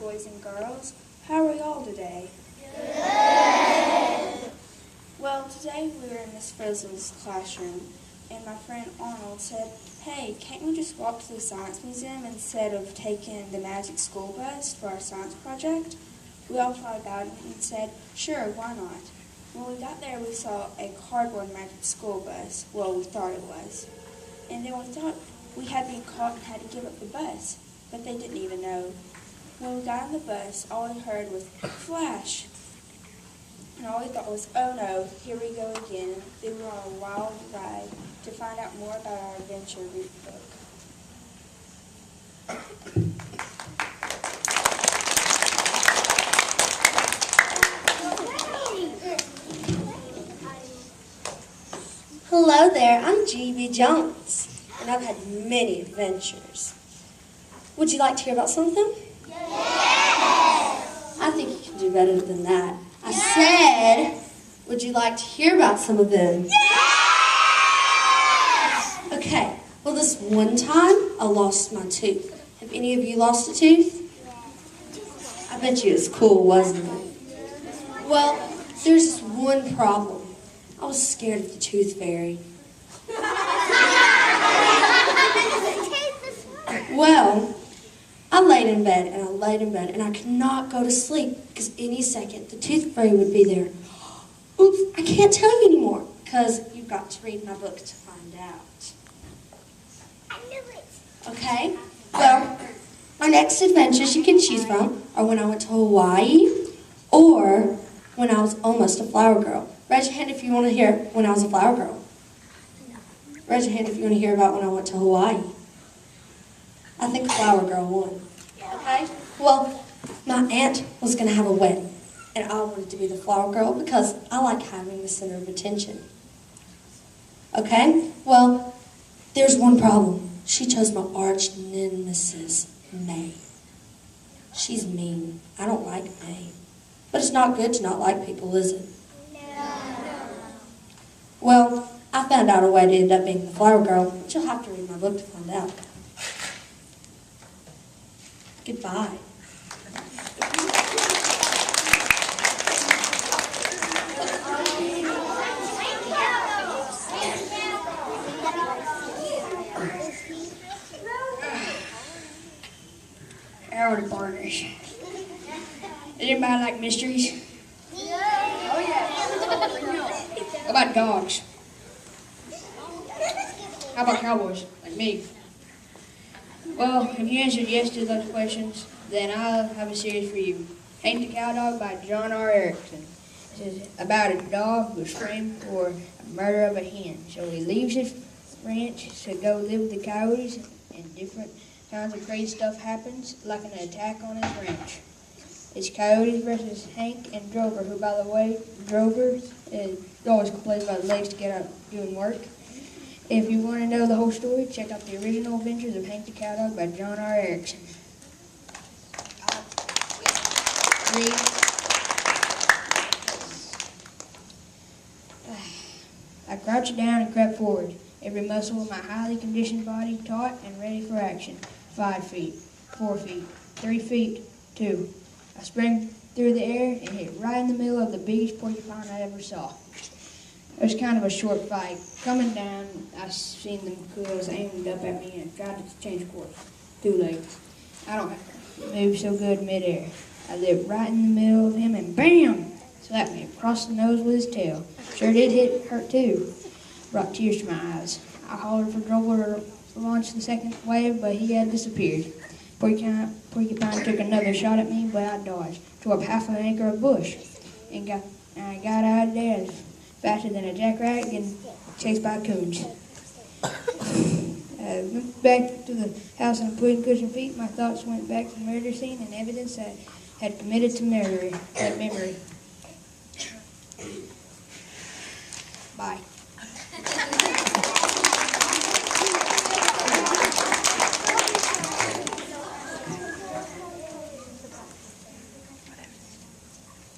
boys and girls. How are y'all today? Good. Well, today we were in Miss Frizzle's classroom, and my friend Arnold said, hey, can't we just walk to the Science Museum instead of taking the Magic School Bus for our science project? We all thought about it and said, sure, why not? When we got there, we saw a cardboard Magic School Bus. Well, we thought it was. And then we thought we had been caught and had to give up the bus, but they didn't even know. When we got on the bus, all we heard was, flash! And all we thought was, oh no, here we go again. Then we were on a wild ride to find out more about our adventure. Read the book. Hello there, I'm G.B. Jones, and I've had many adventures. Would you like to hear about some of them? Yes! I think you can do better than that. I said, would you like to hear about some of them? Yes! Okay, well this one time, I lost my tooth. Have any of you lost a tooth? I bet you it's cool, wasn't it? Well, there's this one problem. I was scared of the tooth fairy. Well, I laid in bed and I could not go to sleep because any second the tooth fairy would be there. Oops, I can't tell you anymore because you've got to read my book to find out. I knew it. Okay, well, my next adventures you can choose from are when I went to Hawaii or when I was almost a flower girl. Raise your hand if you want to hear when I was a flower girl. Raise your hand if you want to hear about when I went to Hawaii. I think flower girl won. Okay? Well, my aunt was going to have a wedding, and I wanted to be the flower girl because I like having the center of attention. Okay? Well, there's one problem. She chose my arch nemesis, May. She's mean. I don't like May. But it's not good to not like people, is it? Well, I found out a way to end up being the flower girl, but you'll have to read my book to find out. Goodbye. Howdy, partners. Does anybody like mysteries? Oh, yeah. How about dogs? How about cowboys, like me? Well, if you answered yes to those questions, then I'll have a series for you. Hank the Cowdog by John R. Erickson. This is about a dog who's framed for a murder of a hen. So he leaves his ranch to go live with the coyotes, and different kinds of crazy stuff happens, like an attack on his ranch. It's Coyotes versus Hank and Drover, who, by the way, Drover always complains about his legs to get out doing work. If you want to know the whole story, check out the original Adventures of Hank the Cowdog by John R. Erickson. I crouched down and crept forward, every muscle of my highly conditioned body taut and ready for action. 5 feet, 4 feet, 3 feet, 2. I sprang through the air and hit right in the middle of the biggest porcupine I ever saw. It was kind of a short fight. Coming down, I seen them quills aimed up at me and tried to change course. Too late. I don't move so good midair. I lived right in the middle of him and BAM! Slapped me across the nose with his tail. Sure did hurt too. Brought tears to my eyes. I hollered for Drover to launch the second wave, but he had disappeared. Porcupine took another shot at me, but I dodged. Tore up half an acre of bush. And I got out of there faster than a jackrabbit getting chased by coons. I went back to the house and put in cushioned feet. My thoughts went back to the murder scene and evidence I had committed to memory. Bye.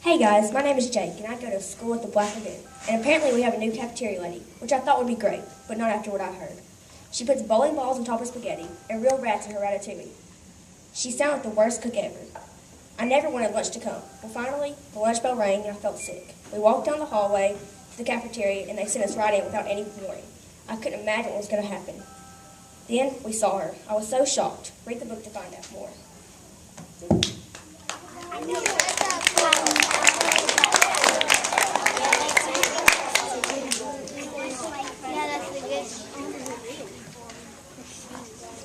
Hey guys, my name is Jake, and I go to school at the Black Lagoon. And apparently we have a new cafeteria lady, which I thought would be great, but not after what I heard. She puts bowling balls on top of spaghetti and real rats in her ratatouille. She sounds like the worst cook ever. I never wanted lunch to come. Well, finally, the lunch bell rang and I felt sick. We walked down the hallway to the cafeteria and they sent us right in without any warning. I couldn't imagine what was going to happen. Then we saw her. I was so shocked. Read the book to find out more.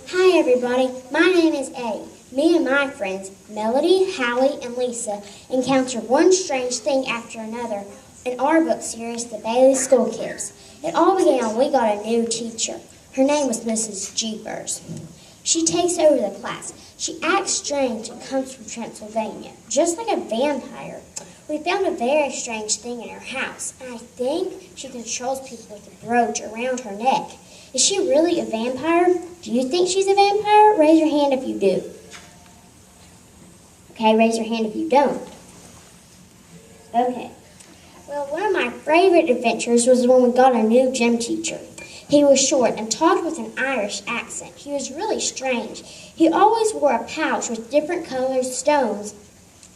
Hi everybody, my name is A. Me and my friends, Melody, Hallie, and Lisa, encounter one strange thing after another in our book series, The Bailey School Kids. It all began when we got a new teacher. Her name was Mrs. Jeepers. She takes over the class. She acts strange and comes from Transylvania, just like a vampire. We found a very strange thing in her house, and I think she controls people with a brooch around her neck. Is she really a vampire? Do you think she's a vampire? Raise your hand if you do. Okay, raise your hand if you don't. Okay. Well, one of my favorite adventures was when we got a new gym teacher. He was short and talked with an Irish accent. He was really strange. He always wore a pouch with different colored stones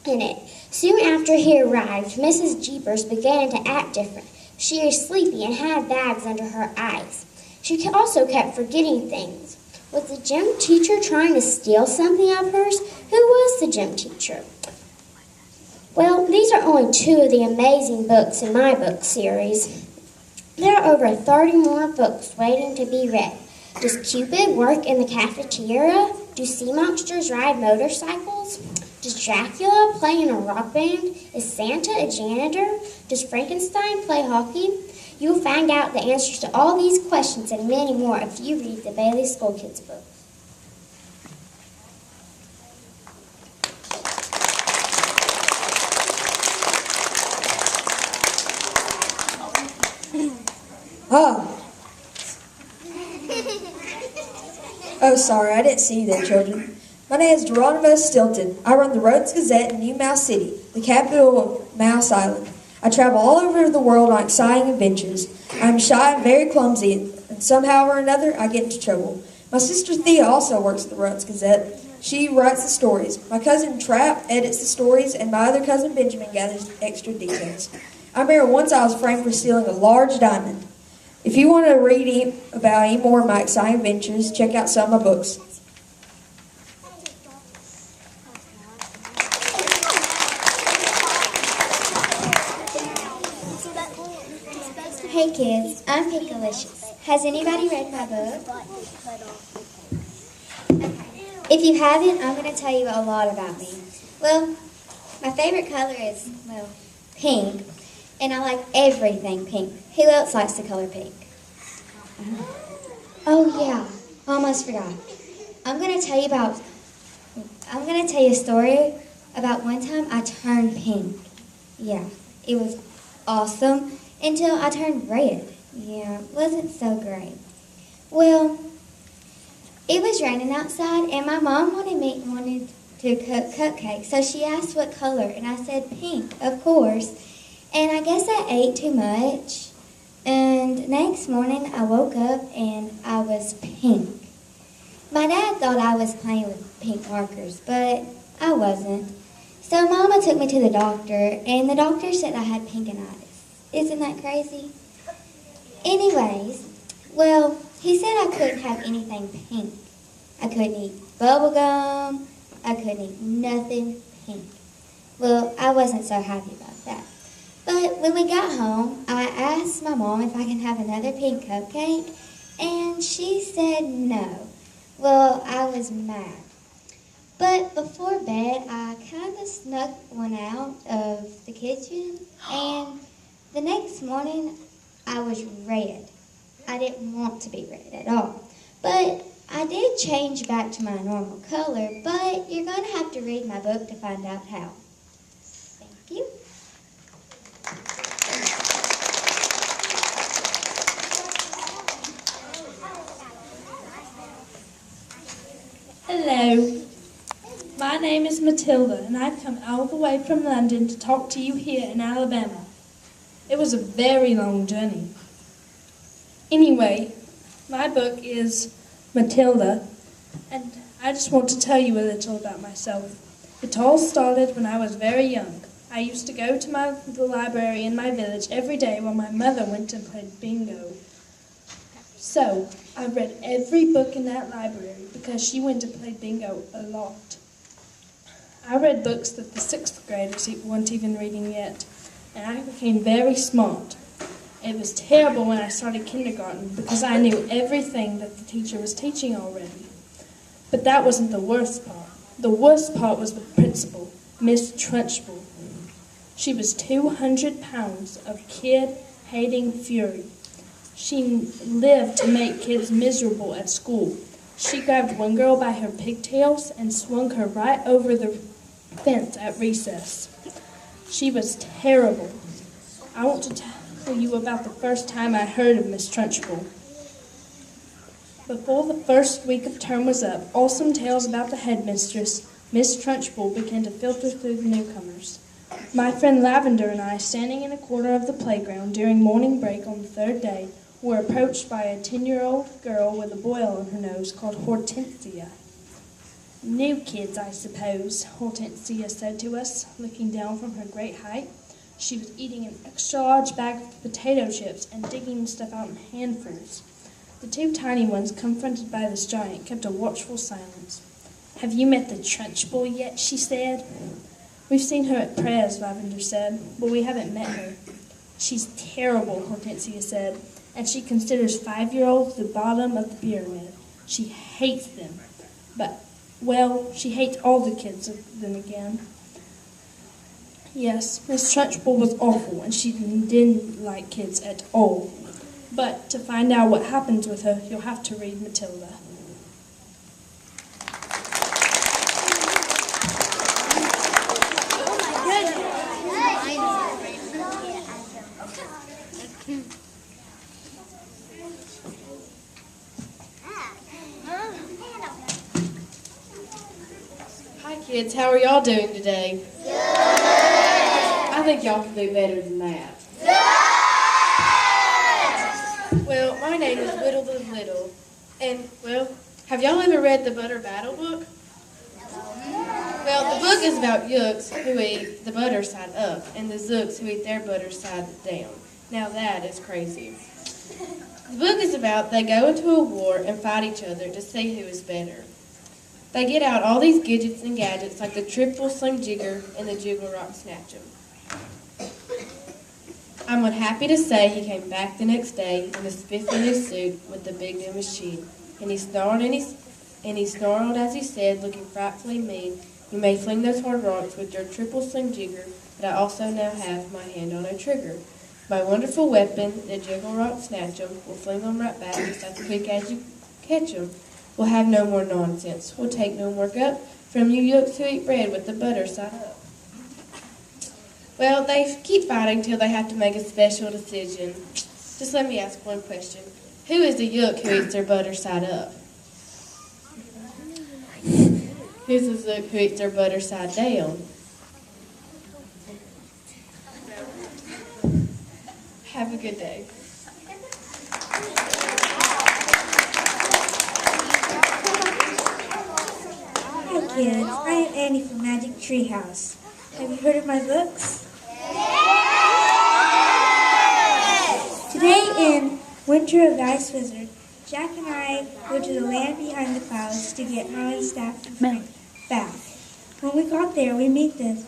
in it. Soon after he arrived, Mrs. Jeepers began to act different. She was sleepy and had bags under her eyes. She also kept forgetting things. Was the gym teacher trying to steal something of hers? Who was the gym teacher? Well, these are only two of the amazing books in my book series. There are over 30 more books waiting to be read. Does Cupid work in the cafeteria? Do sea monsters ride motorcycles? Does Dracula play in a rock band? Is Santa a janitor? Does Frankenstein play hockey? You'll find out the answers to all these questions and many more if you read the Bailey School Kids book. Oh, sorry, I didn't see you there, children. My name is Geronimo Stilton. I run the Rhodes Gazette in New Mouse City, the capital of Mouse Island. I travel all over the world on exciting adventures. I'm shy and very clumsy, and somehow or another, I get into trouble. My sister Thea also works at the Rhodes Gazette. She writes the stories. My cousin Trap edits the stories, and my other cousin Benjamin gathers extra details. I remember once I was framed for stealing a large diamond. If you want to read about any more of my exciting adventures, check out some of my books. Hey kids, I'm Pinkalicious. Has anybody read my book? If you haven't, I'm going to tell you a lot about me. Well, my favorite color is, pink. And I like everything pink. Who else likes the color pink? Oh yeah, almost forgot. I'm going to tell you a story about one time I turned pink. Yeah, it was awesome until I turned red. Yeah, it wasn't so great. Well, it was raining outside and my mom wanted to cook cupcakes, so she asked what color, and I said pink, of course. And I guess I ate too much. And next morning I woke up and I was pink. My dad thought I was playing with pink markers, but I wasn't. So Mama took me to the doctor, and the doctor said I had pinkinitis. Isn't that crazy? Anyways, well, he said I couldn't have anything pink. I couldn't eat bubble gum. I couldn't eat nothing pink. Well, I wasn't so happy about that. But when we got home, I asked my mom if I can have another pink cupcake, and she said no. Well, I was mad. But before bed, I kind of snuck one out of the kitchen, and the next morning, I was red. I didn't want to be red at all. But I did change back to my normal color, but you're going to have to read my book to find out how. Thank you. Hello, my name is Matilda, and I've come all the way from London to talk to you here in Alabama. It was a very long journey. Anyway, my book is Matilda, and I just want to tell you a little about myself. It all started when I was very young. I used to go to the library in my village every day while my mother went and played bingo. So, I read every book in that library because she went to play bingo a lot. I read books that the 6th graders weren't even reading yet, and I became very smart. It was terrible when I started kindergarten because I knew everything that the teacher was teaching already. But that wasn't the worst part. The worst part was the principal, Miss Trunchbull. She was 200 pounds of kid-hating fury. She lived to make kids miserable at school. She grabbed one girl by her pigtails and swung her right over the fence at recess. She was terrible. I want to tell you about the first time I heard of Miss Trunchbull. Before the first week of term was up, awesome tales about the headmistress, Miss Trunchbull, began to filter through the newcomers. My friend Lavender and I, standing in a corner of the playground during morning break on the 3rd day, were approached by a 10-year-old girl with a boil on her nose called Hortensia. New kids, I suppose, Hortensia said to us, looking down from her great height. She was eating an extra-large bag of potato chips and digging stuff out in handfuls. The 2 tiny ones, confronted by this giant, kept a watchful silence. "Have you met the Trunchbull yet?" she said. "We've seen her at prayers," Lavender said, "but we haven't met her." "She's terrible," Hortensia said, "and she considers 5-year-olds the bottom of the pyramid. She hates them. She hates all the kids then again." Yes, Miss Trunchbull was awful, and she didn't like kids at all. But to find out what happens with her, you'll have to read Matilda. Hi kids, how are y'all doing today? Good! I think y'all can do better than that. Good! Well, my name is Whittle the Little, and, have y'all ever read the Butter Battle book? Well, the book is about Yooks who eat the butter side up, and the Zooks who eat their butter side down. Now that is crazy. The book is about they go into a war and fight each other to see who is better. They get out all these gadgets and gadgets like the Triple Slim Jigger and the Jiggle Rock Snatch 'em. I'm unhappy to say he came back the next day in a spiffy new suit with the big new machine, and he snarled as he said, looking frightfully mean, "You may fling those hard rocks with your Triple Slim Jigger, but I also now have my hand on a trigger. My wonderful weapon, the Jiggle Rock Snatch 'em, will fling them right back just as quick as you catch 'em. We'll have no more nonsense. We'll take no more gup from you Yooks who eat bread with the butter side up." Well, they keep fighting till they have to make a special decision. Just let me ask one question. Who is the Yook who eats their butter side up? Who's the Zook who eats their butter side down? Have a good day. Hi kids, I am Annie from Magic Treehouse. Have you heard of my books? Today in Winter of the Ice Wizard, Jack and I go to the land behind the clouds to get Merlin's staff back. When we got there, we meet this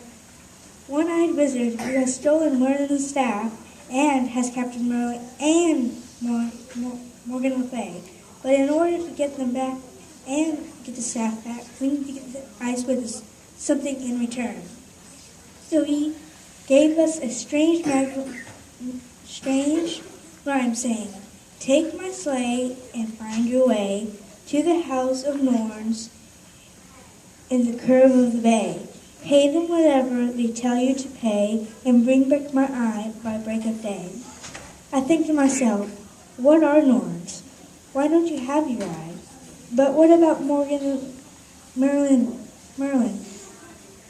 one-eyed wizard who has stolen Merlin's staff and has captured Merlin and Morgan Le Fay. But in order to get them back and get the staff back, we need to get the Ice Wizard something in return. So he gave us a strange rhyme saying, "Take my sleigh and find your way to the house of Norns in the curve of the bay. Pay them whatever they tell you to pay and bring back my eye by break of day." I think to myself, what are Norns? Why don't you have your eye? But what about Merlin?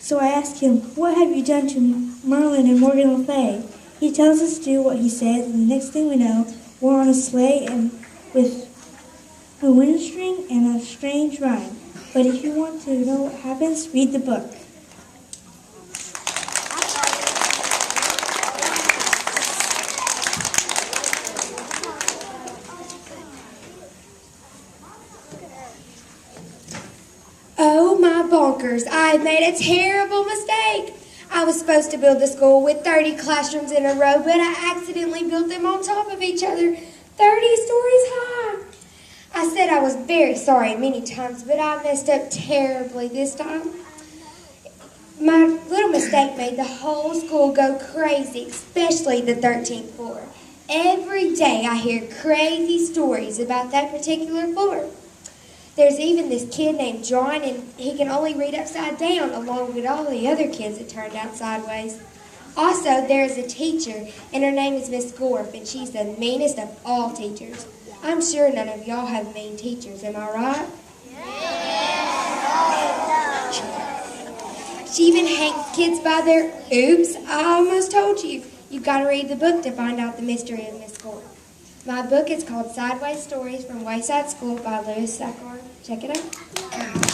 So I asked him, "What have you done to Merlin and Morgan Le Fay?" He tells us to do what he says, and the next thing we know, we're on a sleigh and with a wind string and a strange rhyme. But if you want to know what happens, read the book. suckers, I made a terrible mistake. I was supposed to build the school with 30 classrooms in a row, but I accidentally built them on top of each other, 30 stories high. I said I was very sorry many times, but I messed up terribly this time. My little mistake made the whole school go crazy, especially the 13th floor. Every day I hear crazy stories about that particular floor. There's even this kid named John, and he can only read upside down along with all the other kids that turned out sideways. Also, there's a teacher, and her name is Miss Gorf, and she's the meanest of all teachers. I'm sure none of y'all have mean teachers, am I right? She even hangs kids by their... Oops, I almost told you. You've got to read the book to find out the mystery of Miss Gorf. My book is called Sideways Stories from Wayside School by Louis Sachar. Check it out.